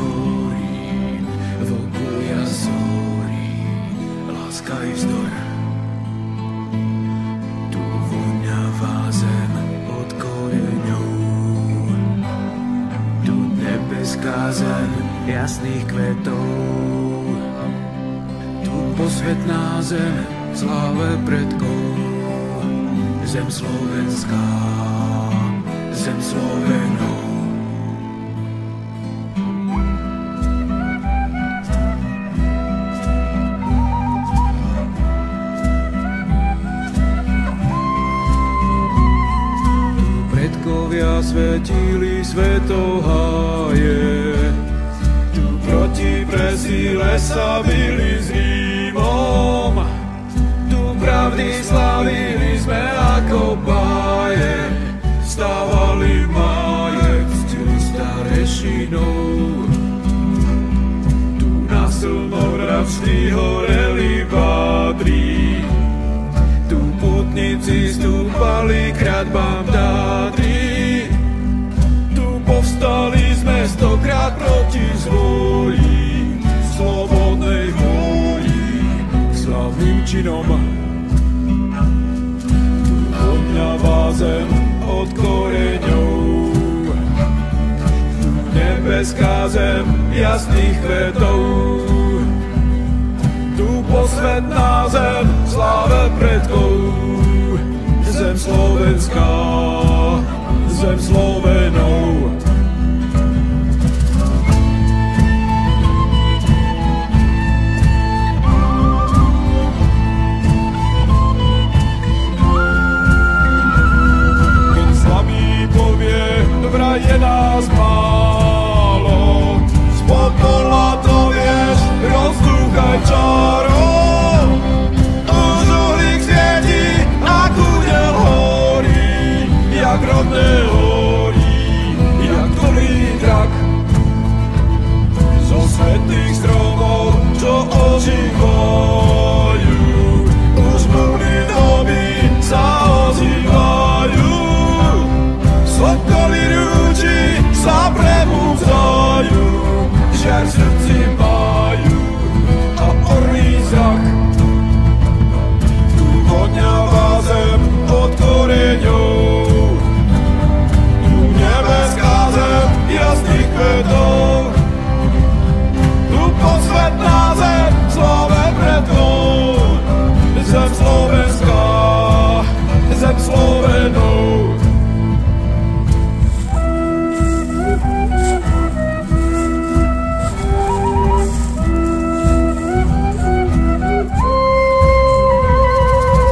horí, vokúl ja zorí, láska i vzdor. Tu voňavá zem od koreňov, tu nebeská zem jasných kvetov, tu posvetná zem sláve predkov, zem slovenská, zem Slovenov. Predkovia svetili svetoháje, tu proti presíle sa bili s Rímom, tu pravdy slavili sme ako báje, stávali máje, ctili starešinou. Tu na Slnovravství horeli vádry, tu putníci stúpali k hradbám Tátry. Tu povstali sme stokrát proti zvoli, slobodnej vôli, slavným činom. Tu voňavá zem od koreňov, tu nebeská zem jasných kvetov, tu posvetná zem sláve predkov, zem slovenská, zem Slovenov. Keď slabý povie, vraj je nás málo, z popola to vieš, rozdúchaj čaro. Jak rodné horí, jak dobrý drak. Zo svätých stromov, čo ožívajú, už múry doby sa ozývajú. Sokoly rúči sa prebudzajú, žiar v srdci majú a orlí zrak. Tu voňavá zem od koreňov, jasných kvetov, tu posvetná zem sláve predkov, zem slovenská, zem Slovenov.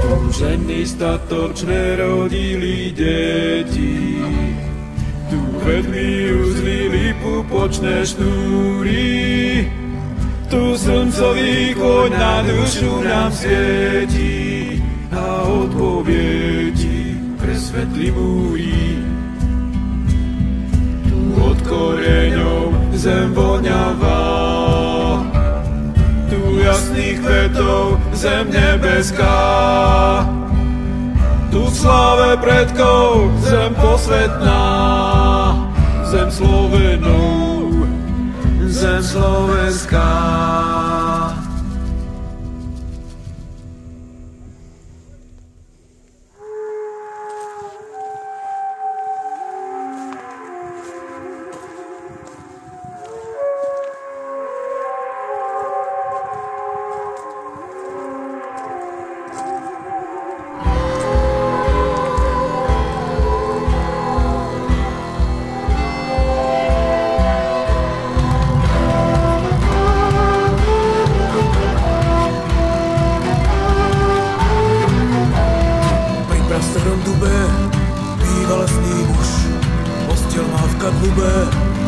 Tu ženy statočné rodili deti, tu vedli uzlili pupočné šnúry, tu slncový koň na dušu nám svieti a odpoviedi presvetlí múry. Tu od koreňov zem voňavá, tu jasných kvetov zem nebeská, tu v sláve predkov zem posvetná, zem Slovenov, zem slovenská.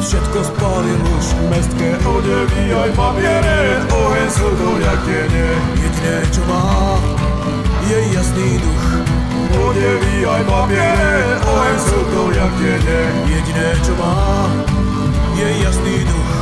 Všetko spálil už, mestské odevy aj papiere, oheň slzol jak tiene. Jediné čo má, je jasný duch. Odevy aj papiere, oheň slzol jak tiene. Jediné čo má, je jasný duch.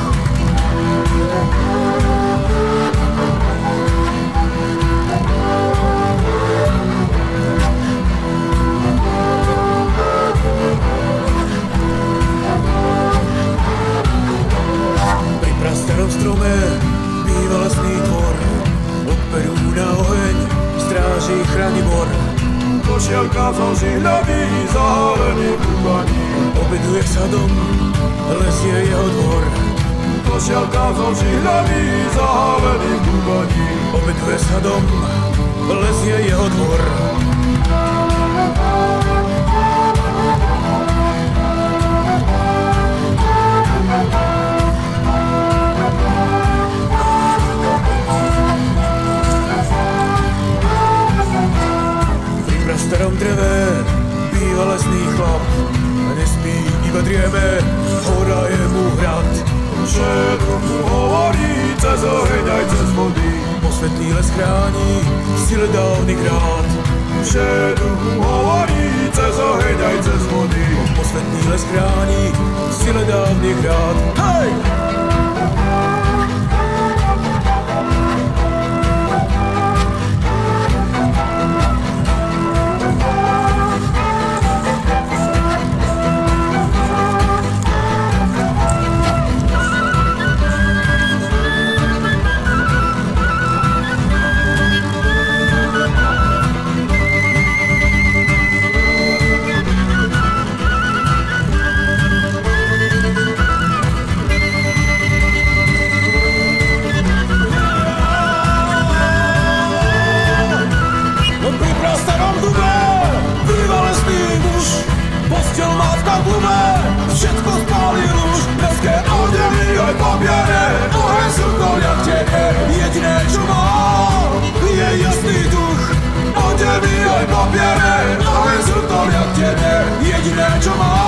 Pošiel kázal žihľavý, zahalený bubaní. Obeduje sa dom, les je jeho dvor. Pošiel kázal žihľavý, zahalený bubaní. Obeduje sa dom, les je jeho dvor. V starom dreve býva lesný chlap a nespí, iba drieme, hora je mu hrad. Všetko mu hovorí, cez oheň aj cez vody. Posvetný les chrání sile dávnykrát. Všetko mu hovorí, cez oheň aj cez vody. Posvetný les chrání sile dávnykrát. Hej! Postel má v kablume, všetko spálil už. Dneské odeví aj papiere, oheň slnkom jak tebe. Jediné čo mám, je jasný duch. Odeví aj papiere, oheň slnkom jak tebe. Jediné čo mám.